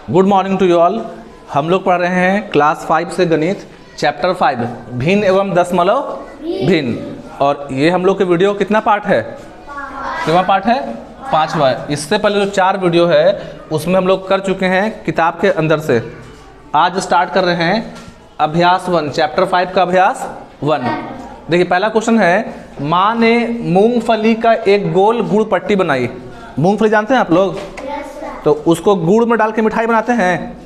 Good morning to you all. हम लोग पढ़ रहे हैं क्लास 5 से गणित चैप्टर 5 भिन्न एवं दशमलव भिन्न। और ये हम लोग के वीडियो कितना पार्ट है? कितना पार्ट है? 5वां। इससे पहले जो 4 वीडियो है उसमें हम लोग कर चुके हैं किताब के अंदर से। आज स्टार्ट कर रहे हैं अभ्यास 1 चैप्टर 5 का अभ्यास 1। देखिए पहला क्वेश्चन है, माँ ने मूंगफली का एक गोल गुड़ पट्टी बनाई। मूंगफली जानते हैं आप लोग? तो उसको गुड़ में डाल के मिठाई बनाते हैं।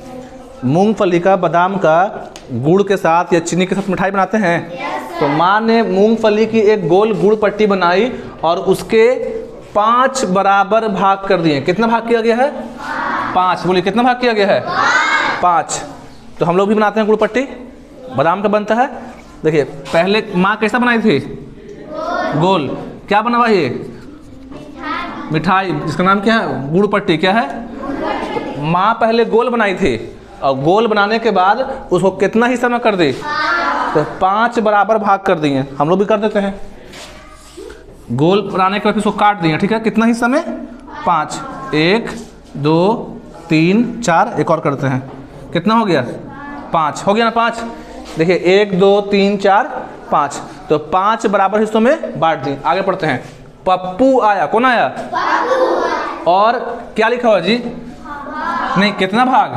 मूंगफली का बादाम का गुड़ के साथ या चीनी के साथ मिठाई बनाते हैं। तो माँ ने मूंगफली की एक गोल गुड़ पट्टी बनाई और उसके 5 बराबर भाग कर दिए। कितना भाग किया गया है? 5। बोलिए कितना भाग किया गया है? 5। तो हम लोग भी बनाते हैं गुड़ पट्टी, बादाम का बनता है। देखिए पहले माँ कैसा बनाई थी? गोल। क्या बना हुआ ये? मिठाई, जिसका नाम क्या है? गुड़ पट्टी। क्या है? माँ पहले गोल बनाई थी और गोल बनाने के बाद उसको कितना हिस्सा में कर दी? तो 5 बराबर भाग कर दिए। हम लोग भी कर देते हैं। गोल बनाने के बाद उसको काट दिए। ठीक है, कितना हिस्सा में? 5। 1 2 3 4। एक और करते हैं। कितना हो गया? 5 हो गया ना? 5। देखिए 1 2 3 4 5। तो 5 बराबर हिस्सों में बांट दिए। आगे पढ़ते हैं। पप्पू आया। कौन आया? और क्या लिखा हुआ जी? नहीं, कितना भाग?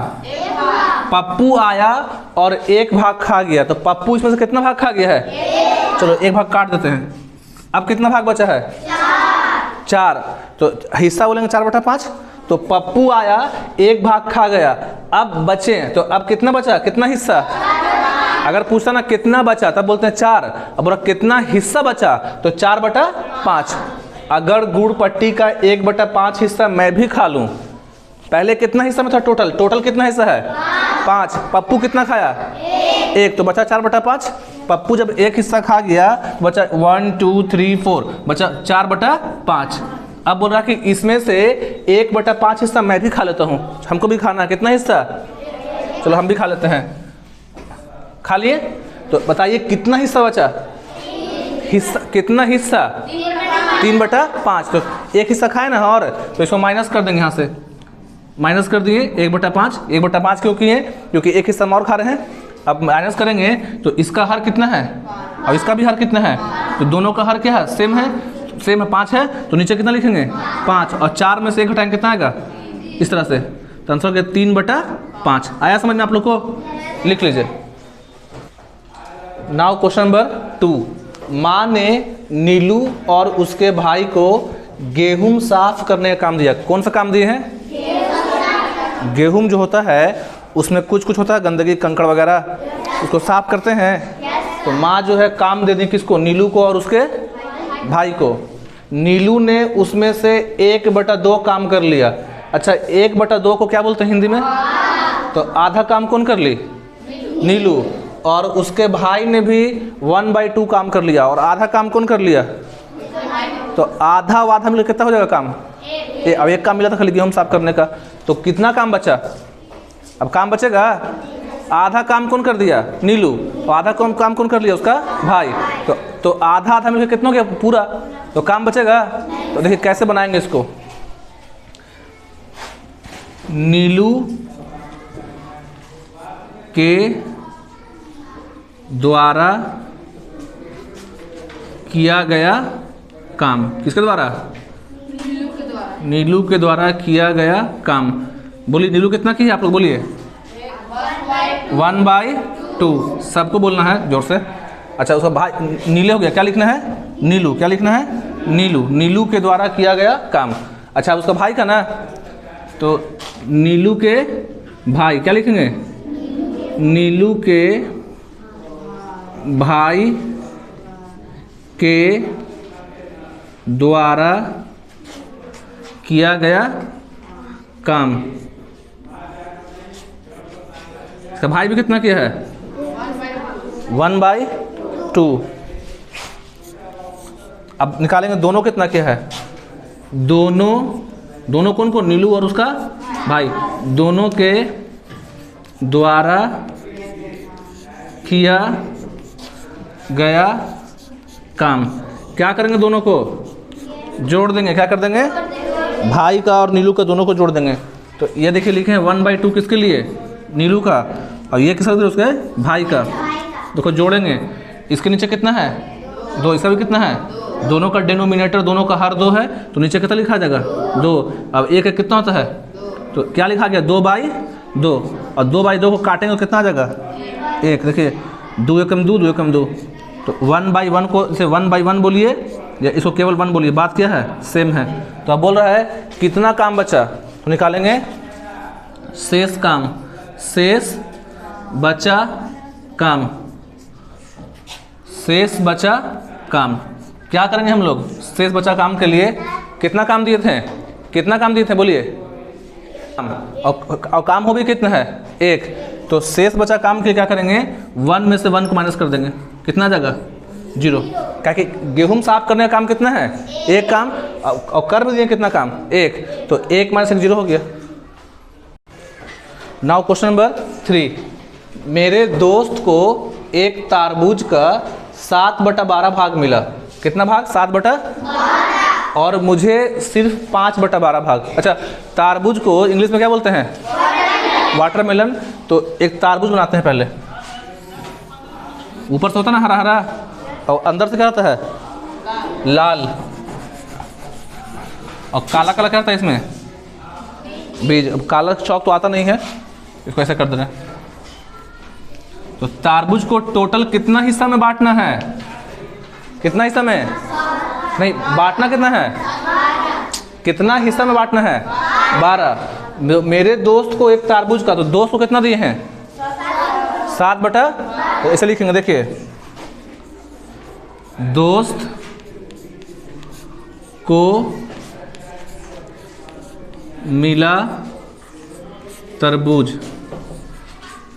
पप्पू आया और 1 भाग खा गया। तो पप्पू इसमें से कितना भाग खा गया है? चलो 1 भाग काट देते हैं। अब कितना भाग बचा है? 4। तो हिस्सा बोलेंगे 4/5। तो पप्पू आया, 1 भाग खा गया। अब बचे, तो अब कितना बचा? कितना हिस्सा? अगर पूछता ना कितना बचा तब बोलते हैं 4। अब बोला कितना हिस्सा बचा? तो 4/5। अगर गुड़ पट्टी का 1/5 हिस्सा मैं भी खा लूं, पहले कितना हिस्सा में था? टोटल कितना हिस्सा है? 5। पप्पू कितना खाया? 1। तो बचा 4/5। पप्पू जब 1 हिस्सा खा गया तो बचा 1 2 3 4, बचा 4/5। अब बोल रहा कि इसमें से 1/5 हिस्सा मैं भी खा लेता हूँ। हमको भी खाना है। कितना हिस्सा? चलो हम भी खा लेते हैं। खा लिए? तो बताइए कितना हिस्सा बचा? हिस्सा कितना हिस्सा? 3/5। तो 1 हिस्सा खाए ना, और तो इसको माइनस कर देंगे। यहाँ से माइनस कर दिए 1/5। 1/5 क्यों किए? क्योंकि 1 हिस्सा और खा रहे हैं। अब माइनस करेंगे तो इसका हर कितना है और इसका भी हर कितना है? तो दोनों का हर क्या है? सेम है। सेम है, 5 है। तो नीचे कितना लिखेंगे? 5। और 4 में से 1 घटाएंगे, कितना आएगा? इस तरह से। तो आंसर हो गया 3/5। आया समझ में आप लोग को? लिख लीजिए। Now question number 2। माँ ने नीलू और उसके भाई को गेहूं साफ करने का काम दिया। कौन सा काम दिए हैं? गेहूं जो होता है उसमें कुछ होता है गंदगी, कंकड़ वगैरह, उसको साफ करते हैं। तो माँ जो है काम दे दी किसको? नीलू को और उसके भाई को। नीलू ने उसमें से 1/2 काम कर लिया। अच्छा, 1/2 को क्या बोलते हैं हिंदी में? तो आधा काम कौन कर ली? नीलू। और उसके भाई ने भी 1/2 काम कर लिया। और आधा काम कौन कर लिया? तो आधा वाधा मिलकर कितना हो जाएगा काम? अब 1 काम मिला था खाली गेहूं साफ करने का। तो कितना काम बचा? अब काम बचेगा। आधा काम कौन कर दिया? नीलू। और आधा काम कौन कर लिया? उसका भाई। तो आधा मिलकर कितना हो गया? पूरा। तो काम बचेगा। तो देखिए कैसे बनाएंगे इसको। नीलू के द्वारा किया गया काम। किसके द्वारा? नीलू के द्वारा किया गया काम। बोलिए नीलू कितना किया आप लोग? बोलिए 1/2। सबको बोलना है जोर से। अच्छा, उसका भाई नीले हो गया। क्या लिखना है? नीलू। क्या लिखना है? नीलू। नीलू के द्वारा किया गया काम। अच्छा, उसका भाई का ना, तो नीलू के भाई क्या लिखेंगे? नीलू के भाई के द्वारा किया गया काम। इसका भाई भी कितना किया है? 1/2। अब निकालेंगे दोनों कितना किया है? दोनों कौन को? नीलू और उसका भाई। दोनों के द्वारा किया गया काम। क्या करेंगे? दोनों को जोड़ देंगे। क्या कर देंगे? भाई का और नीलू का दोनों को जोड़ देंगे। तो ये देखिए लिखे हैं 1/2 किसके लिए, नीलू का, और ये किसका लिए, उसके भाई का। देखो जोड़ेंगे, इसके नीचे कितना है 2, इसका भी कितना है, दोनों का डिनोमिनेटर दोनों का हर 2 है, तो नीचे कितना लिखा जाएगा 2। अब एक कितना होता है, तो क्या लिखा गया 2/2, और 2/2 को काटेंगे तो कितना आ जाएगा 1। देखिए 2 एकम 2, 2 एकम 2, तो 1/1 को इसे 1/1 बोलिए या इसको केवल 1 बोलिए, बात क्या है सेम है। तो अब बोल रहा है कितना काम बचा, तो निकालेंगे शेष काम, शेष बचा काम, शेष बचा काम। क्या करेंगे हम लोग, शेष बचा काम के लिए कितना काम दिए थे, कितना काम दिए थे बोलिए, और काम हो भी कितना है 1, तो शेष बचा काम के लिए क्या करेंगे 1 में से 1 को माइनस कर देंगे, कितना आ जाएगा 0। क्या कि गेहूं साफ करने का काम कितना है 1 काम, और कर भी दिए कितना काम 1, तो 1 - 1 0 हो गया। नाउ क्वेश्चन नंबर 3, मेरे दोस्त को एक तारबूज का 7/12 भाग मिला, कितना भाग 7/12, और मुझे सिर्फ 5/12 भाग। अच्छा, तारबूज को इंग्लिश में क्या बोलते हैं वाटरमेलन। तो एक तारबूज बनाते हैं, पहले ऊपर से होता है ना हरा हरा, और अंदर से क्या होता है लाल, और काला काला क्या होता है इसमें बीज। अब काला चौक तो आता नहीं है, इसको ऐसे कर दे रहे हैं। तो तारबूज को टोटल कितना हिस्सा में बांटना है, कितना हिस्सा में, नहीं बांटना कितना है, कितना हिस्सा में बांटना है 12। मेरे दोस्त को एक तारबूज का, तो दोस्त को कितना दिए हैं 7/, तो ऐसे लिखेंगे, देखिए दोस्त को मिला तरबूज,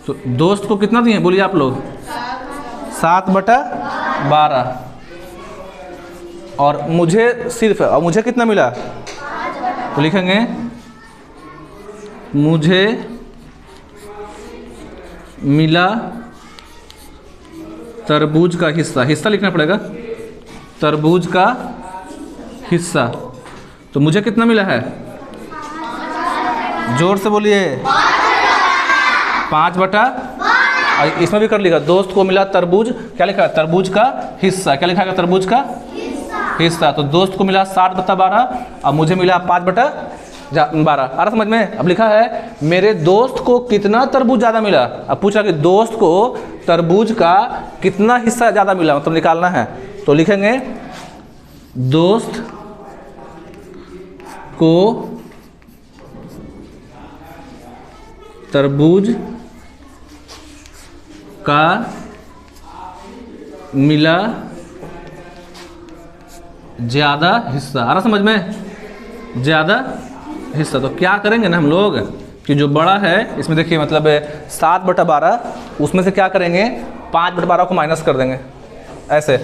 तो दोस्त को कितना दिए बोलिए आप लोग 7/12, और मुझे सिर्फ, और मुझे कितना मिला, तो लिखेंगे मुझे मिला तरबूज का हिस्सा, हिस्सा लिखना पड़ेगा, तरबूज का हिस्सा। तो मुझे कितना मिला है, जोर से बोलिए 5/, और इसमें भी कर लिखा दोस्त को मिला तरबूज, क्या लिखा है तरबूज का हिस्सा, क्या लिखा है तरबूज का हिस्सा। तो दोस्त को मिला 7/12, और मुझे मिला 5/12। आ रहा समझ में। अब लिखा है मेरे दोस्त को कितना तरबूज ज़्यादा मिला, अब पूछा कि दोस्त को तरबूज का कितना हिस्सा ज़्यादा मिला, मतलब निकालना है। तो लिखेंगे दोस्त को तरबूज का मिला ज़्यादा हिस्सा। आ रहा समझ में, ज़्यादा हिस्सा। तो क्या करेंगे ना हम लोग कि जो बड़ा है इसमें देखिए मतलब 7/12, उसमें से क्या करेंगे 5/12 को माइनस कर देंगे, ऐसे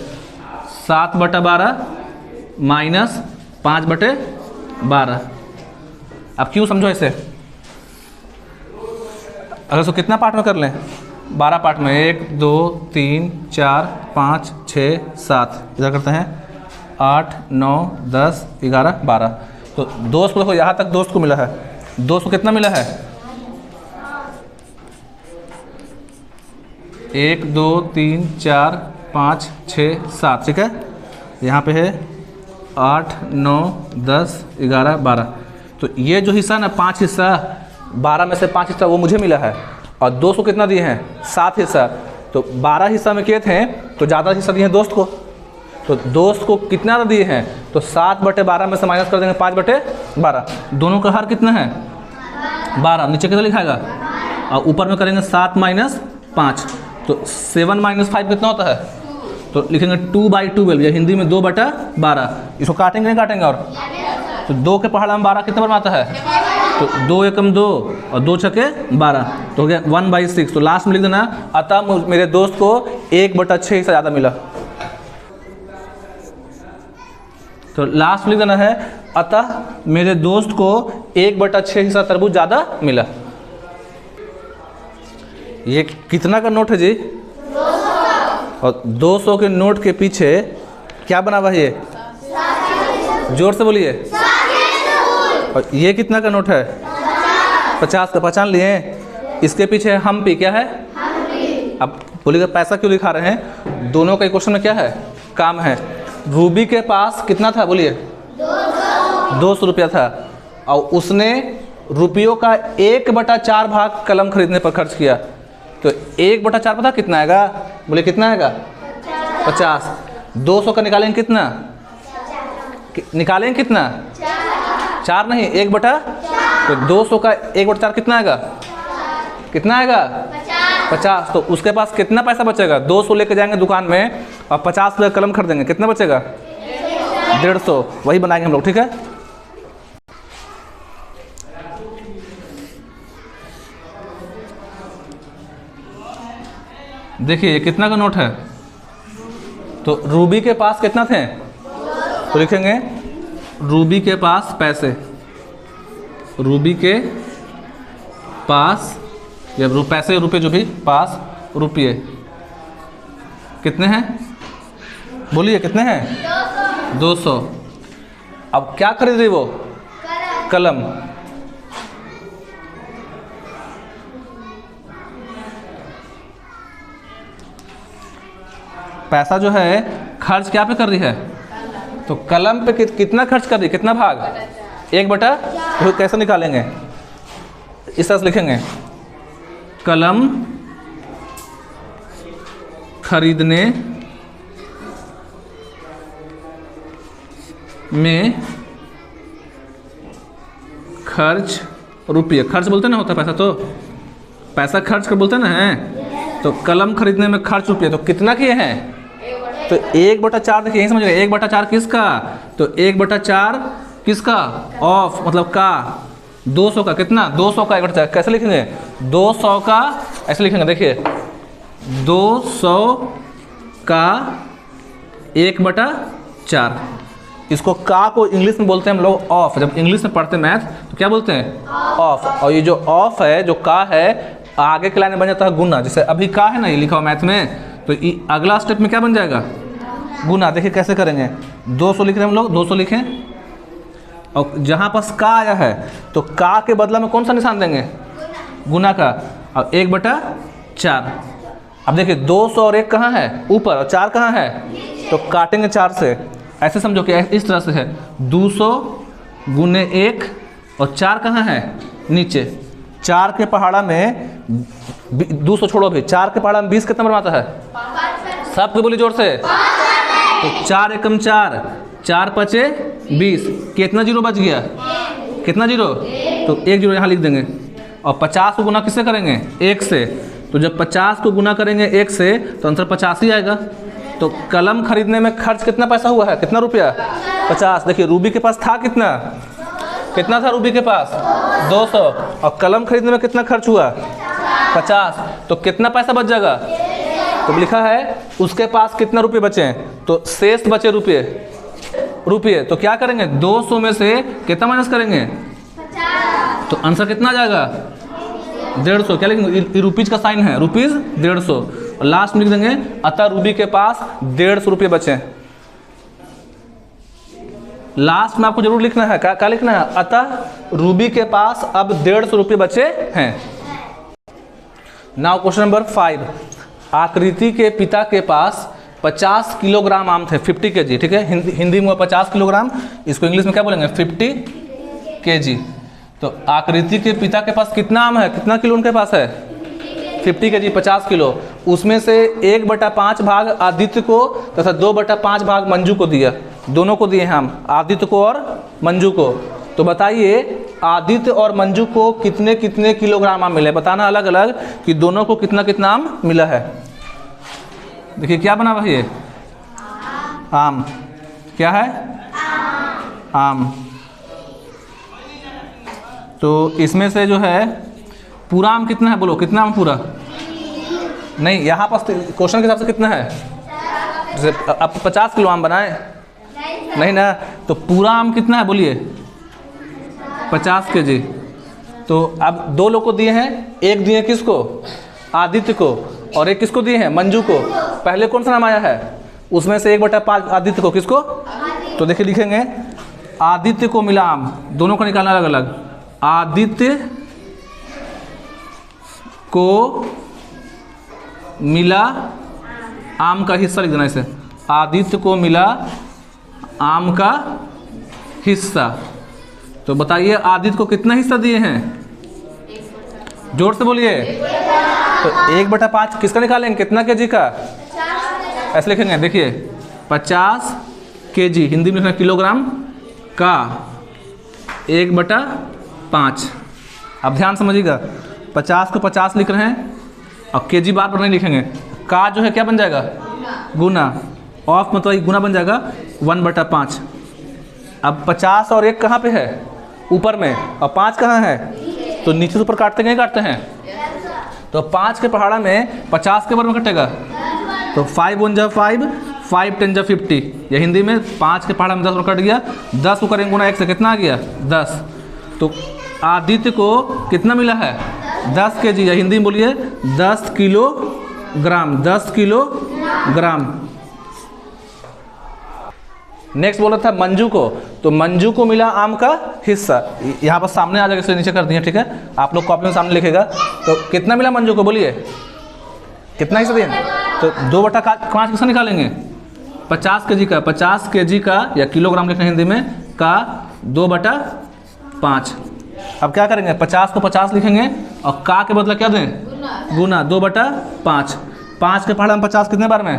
7/12 माइनस 5/12। अब क्यों समझो ऐसे, अगर इसको कितना पार्ट में कर लें 12 पार्ट में, 1 2 3 4 5 6 7, इधर करते हैं 8 9 10 11 12। तो दोस्त को देखो यहाँ तक दोस्त को मिला है, दोस्त को कितना मिला है 1 2 3 4 5 6 7, ठीक है। यहाँ पे है 8 9 10 11 12। तो ये जो हिस्सा ना 5 हिस्सा, 12 में से 5 हिस्सा वो मुझे मिला है, और दोस्त को कितना दिए हैं 7 हिस्सा। तो 12 हिस्सा में किए थे तो ज़्यादा हिस्सा दिए हैं दोस्त को। तो दोस्त को कितना दिए हैं, तो 7/12 में से माइनस कर देंगे 5/12। दोनों का हर कितना है 12, नीचे कितना लिखाएगा, और ऊपर में करेंगे 7 - 5। तो 7 - 5 कितना होता है, तो लिखेंगे 2/12, या हिंदी में 2/12। इसको काटेंगे नहीं काटेंगे, और तो 2 के पहाड़ा में 12 कितना बनता है, तो 2 एकम 2 और 2 छके 12, तो हो गया 1/6। तो लास्ट में लिख देना अतः मेरे दोस्त को 1/6 हिस्सा ज़्यादा मिला। तो लास्ट में लिख देना है अतः मेरे दोस्त को 1/6 हिस्सा तरबूज ज़्यादा मिला। ये कितना का नोट है जी, 200। और 200 के नोट के पीछे क्या बना हुआ है, ये जोर से बोलिए। और ये कितना का नोट है 50 का पहचान लिए। इसके पीछे हम पी क्या है? अब बोलिएगा पैसा क्यों लिखा रहे हैं? दोनों का इक्वेशन में क्या है? काम है। रूबी के पास कितना था बोलिए? 200 रुपया था और उसने रुपयों का 1/4 भाग कलम खरीदने पर खर्च किया। तो 1/4 पता कितना आएगा? बोले कितना आएगा? 50। 200 का निकालेंगे कितना? निकालेंगे कितना? 4 नहीं, 1/। तो 200 का 1/4 कितना आएगा? कितना आएगा? 50। तो उसके पास कितना पैसा बचेगा? 200 लेके जाएंगे दुकान में और 50 रुपये कलम खरीदेंगे, कितना बचेगा? 150। वही बनाएंगे हम लोग, ठीक है। देखिए ये कितना का नोट है? तो रूबी के पास कितना थे? तो लिखेंगे रूबी के पास पैसे, रूबी के पास या पैसे रुपये जो भी पास रुपये कितने हैं? बोलिए कितने हैं? 200। अब क्या खरीद रही वो? कलम। पैसा जो है खर्च क्या पे कर रही है? तो कलम पे कितना खर्च कर रही है? कितना भाग? 1/। तो कैसे निकालेंगे? इस तरह से लिखेंगे, कलम खरीदने में खर्च रुपये, खर्च बोलते ना होता पैसा, तो पैसा खर्च कर बोलते ना है। तो कलम खरीदने में खर्च रुपये, तो कितना किए हैं? तो 1/4 देखिए, यही समझिएगा 1/4 किसका? तो 1/4 किसका? ऑफ मतलब का 200 का कितना? 200 का 1/4 कैसे लिखेंगे? 200 का ऐसे लिखेंगे, देखिए 200 का 1/4। इसको का को इंग्लिश में बोलते हैं हम लोग ऑफ। जब इंग्लिश में पढ़ते हैं मैथ तो क्या बोलते हैं? ऑफ। और ये जो ऑफ है, जो का है, आगे के लाइन में बन जाता है गुना। जैसे अभी का है ना, ये लिखा हुआ मैथ में, तो अगला स्टेप में क्या बन जाएगा? गुना। देखिए कैसे करेंगे, 200 लिख रहे हैं हम लोग, 200 लिखें और जहाँ पास का आया है तो का के बदला में कौन सा निशान देंगे? गुना का। और 1/4। अब देखिए 200 और 1 कहाँ है? ऊपर, और 4 कहाँ है? तो काटेंगे 4 से। ऐसे समझो कि इस तरह से है 200 गुने 1 और 4 कहाँ है? नीचे। 4 के पहाड़ा में 200 छोड़ो भी, 4 के पहाड़ा में 20 कितना बनवाता है? सबके बोली जोर से। तो 4 एकम 4, 4 पचे 20, कितना जीरो बच गया? कितना जीरो? तो 1 जीरो यहाँ लिख देंगे। और 50 को गुना किससे करेंगे? 1 से। तो जब 50 को गुना करेंगे 1 से तो आंसर 50 ही आएगा। तो कलम खरीदने में खर्च कितना पैसा हुआ है? कितना रुपया? 50। देखिए रूबी के पास था कितना? कितना था रूबी के पास? 200। और कलम खरीदने में कितना खर्च हुआ? 50। तो कितना पैसा बच जाएगा? तो लिखा है उसके पास कितना रुपये बचे हैं? तो शेष बचे रुपये। तो क्या करेंगे? 200 में से कितना माइनस करेंगे? 50। तो आंसर कितना आ जाएगा? 150। क्या लिखेंगे? रुपीज का साइन है, रुपीज 150। और लास्ट में लिख देंगे अतः रूबी के पास 150 रुपये बचे। लास्ट में आपको जरूर लिखना है, क्या लिखना है? अतः रूबी के पास अब 150 रुपये बचे हैं। Now question number 5। आकृति के पिता के पास 50 किलोग्राम आम थे, 50 kg, ठीक है। हिंदी में 50 किलोग्राम, इसको इंग्लिश में क्या बोलेंगे? 50 kg। तो आकृति के पिता के पास कितना आम है? कितना किलो उनके पास है? 50 kg, 50 किलो। उसमें से 1/5 भाग आदित्य को तथा 2/5 भाग मंजू को दिया। दोनों को दिए हैं हम, आदित्य को और मंजू को। तो बताइए आदित्य और मंजू को कितने कितने किलोग्राम आम मिले? बताना अलग अलग कि दोनों को कितना कितना आम मिला है। देखिए क्या बना हुआ है? आम। क्या है? आम। तो इसमें से जो है पूरा आम कितना है? बोलो कितना आम पूरा? नहीं, यहाँ पर क्वेश्चन के हिसाब से कितना है? जैसे अब 50 किलो आम बनाए नहीं ना, तो पूरा आम कितना है? बोलिए 50 kg। तो अब 2 लोग को दिए हैं, एक दिए किसको? आदित्य को, और एक किसको दिए हैं? मंजू को। पहले कौन सा नाम आया है? उसमें से 1/5 आदित्य को। किसको? तो देखिए लिखेंगे आदित्य को मिला आम, दोनों को निकालना अलग अलग। आदित्य को मिला आम का हिस्सा लिख देना इसे। आदित्य को मिला आम का हिस्सा। तो बताइए आदित्य को कितना हिस्सा दिए हैं? जोर से बोलिए। तो 1/5 किसका निकालेंगे? कितना केजी का? ऐसे लिखेंगे, देखिए 50 केजी, हिंदी में लिखना किलोग्राम का 1/5। अब ध्यान समझिएगा, 50 को 50 लिख रहे हैं और केजी बार पर नहीं लिखेंगे। का जो है क्या बन जाएगा? गुना। ऑफ मतलब गुना बन जाएगा 1/5। अब 50 और 1 कहाँ पे है? ऊपर में, और 5 कहाँ है? तो नीचे से ऊपर काटते नहीं काटते हैं? तो 5 के पहाड़ा में 50 के बार में कटेगा, तो 5 1 जा 5, 5 10 जा 50, या हिंदी में 5 के पहाड़ा में 10 कट गया। 10 को करेंगे गुना 1 से, कितना आ गया? 10। तो आदित्य को कितना मिला है? 10 केजी, या हिंदी में बोलिए 10 किलोग्राम। 10 किलोग्राम। नेक्स्ट बोला था मंजू को, तो मंजू को मिला आम का हिस्सा। यहाँ पर सामने आ जाएगा, इसलिए नीचे कर दिए, ठीक है? आप लोग कॉपी में सामने लिखेगा। तो कितना मिला मंजू को? बोलिए कितना हिस्सा दिए? तो 2/5 किसका निकालेंगे? 50 केजी का। 50 केजी का, या किलोग्राम लिखना हिंदी में, का 2/5। अब क्या करेंगे? 50 को 50 लिखेंगे और का के बदला क्या दें? गुना। 2/5। 5 के पहाड़ा में 50 कितने बार में?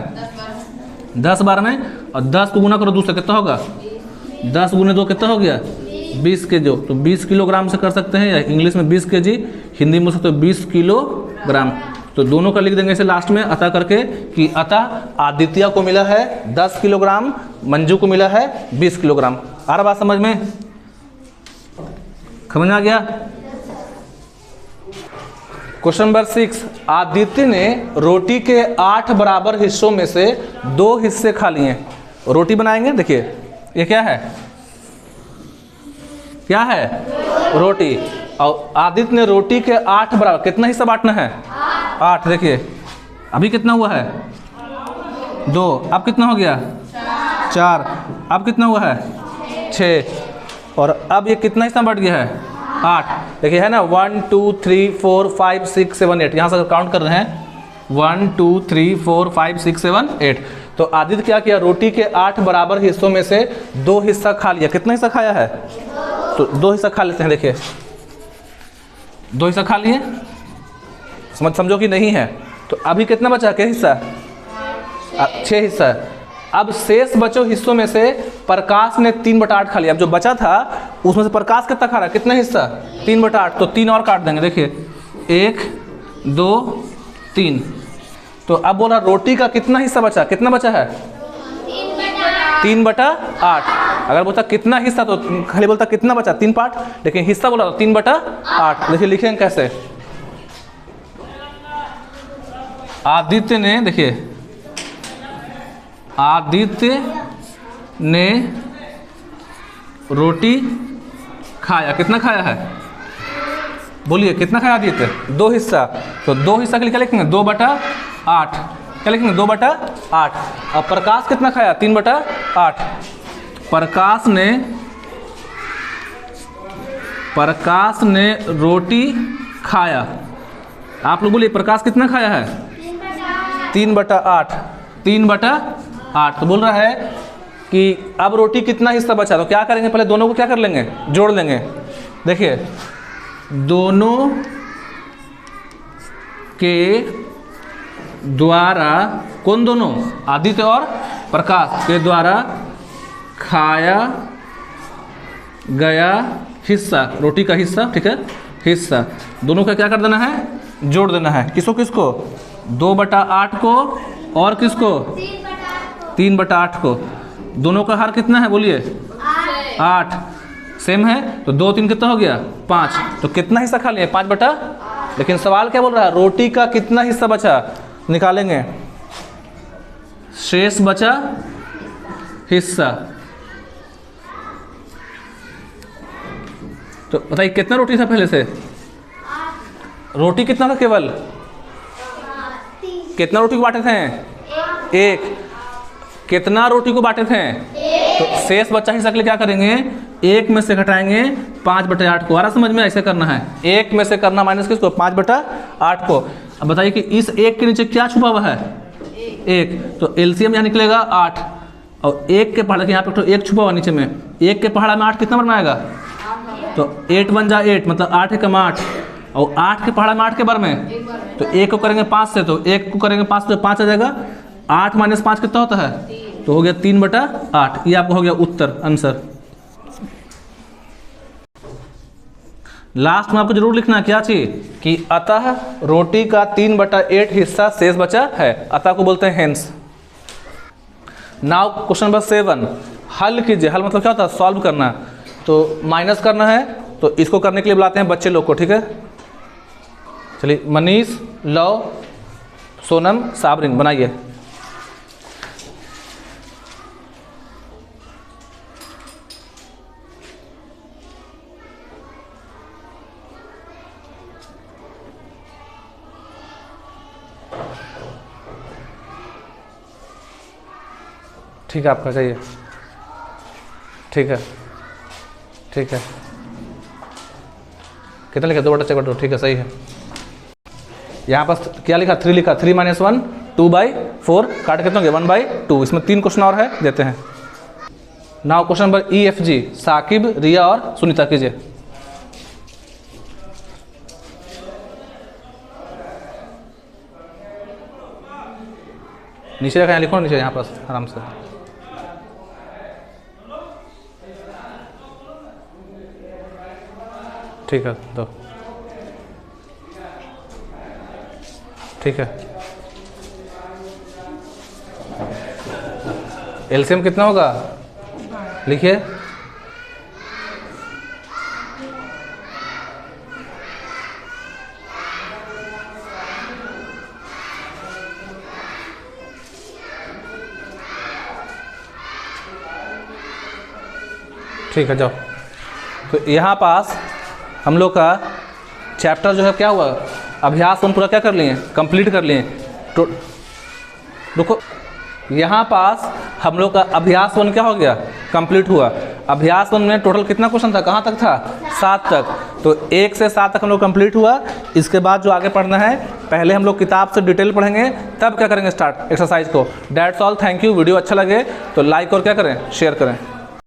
10 बार में। और 10 को गुना करो 2 से, कितना होगा? 10 गुने 2 कितना हो गया? 20 केजी। तो 20 किलोग्राम से कर सकते हैं, या इंग्लिश में 20 केजी, हिंदी में सकते हो 20 किलोग्राम। तो दोनों का लिख देंगे इसे लास्ट में अतः करके, कि अतः आदित्य को मिला है 10 किलोग्राम, मंजू को मिला है 20 किलोग्राम। आ रहा बात समझ में? समझ आ गया? क्वेश्चन नंबर 6, आदित्य ने रोटी के 8 बराबर हिस्सों में से 2 हिस्से खा लिए। रोटी बनाएंगे, देखिए ये क्या है? क्या है? रोटी। और आदित्य ने रोटी के 8 बराबर, कितना हिस्सा बांटना है? 8। देखिए अभी कितना हुआ है? 2। अब कितना हो गया? 4। अब कितना हुआ है? 6। और अब ये कितना हिस्सा बढ़ गया है? 8। देखिए है ना, 1 2 3 4 5 6 7 8, यहाँ से काउंट कर रहे हैं 1 2 3 4 5 6 7 8। तो आदित्य क्या किया? रोटी के 8 बराबर हिस्सों में से 2 हिस्सा खा लिया। कितना हिस्सा खाया है? तो 2 हिस्सा खा लेते हैं। देखिए 2 हिस्सा खा लिए, समझो कि नहीं है? तो अभी कितना बचा? क्या हिस्सा? 6 हिस्सा। अब शेष बचे हिस्सों में से प्रकाश ने 3/8 खा लिया। अब जो बचा था उसमें से प्रकाश कितना खा रहा है? कितना हिस्सा? 3/8। तो 3 और काट देंगे। देखिए 1 2 3। तो अब बोला रोटी का कितना हिस्सा बचा? कितना बचा है? 3/8। अगर बोलता कितना हिस्सा तो खाली बोलता कितना बचा? 3 पार्ट, लेकिन हिस्सा बोला 3/8। देखिए लिखेंगे कैसे? आदित्य ने, देखिए आदित्य ने रोटी खाया। कितना खाया है? बोलिए कितना खाया आदित्य? 2 हिस्सा। तो 2 हिस्सा के लिए क्या लिखेंगे? 2/8। क्या लिखेंगे? 2/8। और प्रकाश कितना खाया? 3/8। प्रकाश ने रोटी खाया। आप लोग बोलिए प्रकाश कितना खाया है? 3/8। 3/8। तो बोल रहा है कि अब रोटी कितना हिस्सा बचा? तो क्या करेंगे? पहले दोनों को क्या कर लेंगे? जोड़ लेंगे। देखिए दोनों के द्वारा, कौन दोनों? आदित्य और प्रकाश के द्वारा खाया गया हिस्सा, रोटी का हिस्सा, ठीक है, हिस्सा, दोनों का क्या कर देना है? जोड़ देना है। किसको किसको? 2/8 को और किसको? 3/8 को। दोनों का हर कितना है? बोलिए 8। सेम है, तो 2 3 कितना हो गया? 5। तो कितना हिस्सा खा लिए? 5/8। लेकिन सवाल क्या बोल रहा है? रोटी का कितना हिस्सा बचा? निकालेंगे शेष बचा हिस्सा। तो बताइए कितना रोटी था पहले से? रोटी कितना था? केवल कितना रोटी को बांटे थे? 1। कितना रोटी को बांटे थे? तो शेष बचा हिस्सा के लिए क्या करेंगे? 1 में से घटाएंगे 5/8 को। आ रहा समझ में? ऐसे करना है, 1 में से करना माइनस किसको, 5/8 को। अब बताइए कि इस 1 के नीचे क्या छुपा हुआ है, 1, तो एलसीएम यहाँ निकलेगा 8, और 1 के पहाड़ा यहाँ पे तो 1 छुपा हुआ नीचे में, 1 के पहाड़ा में 8 कितना बार में आएगा, तो 8 × 1 = 8, मतलब 8 × 8, और 8 के पहाड़ा में 8 के बार में, तो 1 को करेंगे 5 से, तो 1 को करेंगे 5 से, 5 आ जाएगा, 8 - 5 कितना होता है, तो हो गया 3/8। ये आपको हो गया उत्तर, आंसर। लास्ट में आपको जरूर लिखना क्या चीज, कि अतः रोटी का 3/8 हिस्सा शेष बचा है, अतः को बोलते हैं हेंस। नाउ क्वेश्चन नंबर 7, हल कीजिए। हल मतलब क्या होता है, सॉल्व करना, तो माइनस करना है, तो इसको करने के लिए बुलाते हैं बच्चे लोग को, ठीक है। चलिए, मनीष, लव, सोनम, साबरिन, बनाइए। ठीक है, आपका चाहिए, ठीक है, ठीक है, कितना लिखा, 2/4, ठीक है, सही है। यहाँ पर क्या लिखा, 3 लिखा, 3 - 1 2/4, काट कितना हो गया, 1/2। इसमें 3 क्वेश्चन और है, देते हैं। Now question number EFG, Sakib, Riya और सुनीता कीजिए। नीचे रखा, यहाँ लिखो, नीचे यहाँ पर आराम से। ठीक है, दो, ठीक है। एलसीएम कितना होगा, लिखिए। ठीक है, जाओ। तो यहाँ पास हम लोग का चैप्टर जो है क्या हुआ, अभ्यास हम पूरा क्या कर लिए, कंप्लीट कर लिए। तो रुको, यहाँ पास हम लोग का अभ्यास 1 क्या हो गया, कंप्लीट हुआ। अभ्यास 1 में टोटल कितना क्वेश्चन था, कहाँ तक था, 7 तक। तो 1 से 7 तक हम लोग कंप्लीट हुआ। इसके बाद जो आगे पढ़ना है, पहले हम लोग किताब से डिटेल पढ़ेंगे, तब क्या करेंगे, स्टार्ट एक्सरसाइज को। That's all, thank you. Video अच्छा लगे तो लाइक और क्या करें, शेयर करें।